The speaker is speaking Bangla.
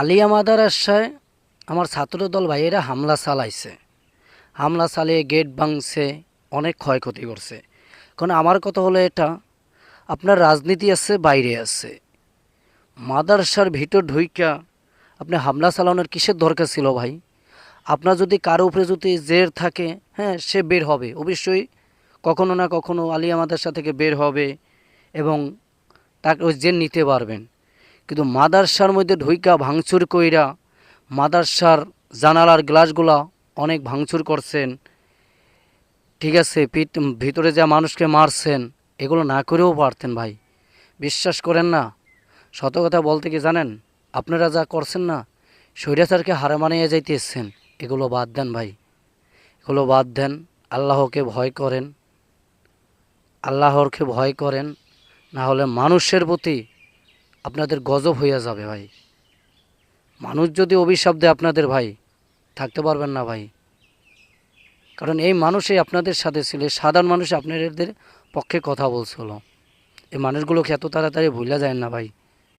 আলিয়া মাদ্রাসায় আমার ছাত্রদল ভাইয়েরা হামলা চালাইছে। হামলা চালিয়ে গেট ভাঙছে, অনেক ক্ষয়ক্ষতি করছে। কারণ আমার কথা হলো এটা, আপনার রাজনীতি আছে, বাইরে আছে। মাদ্রাসার ভিতর ঢুইকা আপনি হামলা চালানোর কিসের দরকার ছিল ভাই? আপনার যদি কারো উপরে যদি জের থাকে, হ্যাঁ, সে বের হবে অবশ্যই, কখনো না কখনো আলিয়া মাদ্রাসা থেকে বের হবে এবং তাকে ওই জের নিতে পারবেন। কিন্তু মাদ্রাসার মধ্যে ঢুইকা ভাঙচুর কইরা মাদ্রাসার জানালার গ্লাসগুলা অনেক ভাঙচুর করছেন, ঠিক আছে, ভিতরে যা মানুষকে মারছেন, এগুলো না করেও পারতেন ভাই। বিশ্বাস করেন না, সত কথা বলতে কি জানেন, আপনারা যা করছেন না, স্বৈরাচারকে হারে মানিয়ে যাইতেছেন। এগুলো বাদ দেন ভাই, এগুলো বাদ দেন। আল্লাহকে ভয় করেন, আল্লাহরকে ভয় করেন, না হলে মানুষের প্রতি আপনাদের গজব হইয়া যাবে ভাই। মানুষ যদি অভিশাপ দেয় আপনাদের ভাই, থাকতে পারবেন না ভাই। কারণ এই মানুষই আপনাদের সাথে ছিল, সাধারণ মানুষ আপনাদের পক্ষে কথা বলছিল। এই মানুষগুলোকে এত তাড়াতাড়ি ভুলে যায় না ভাই।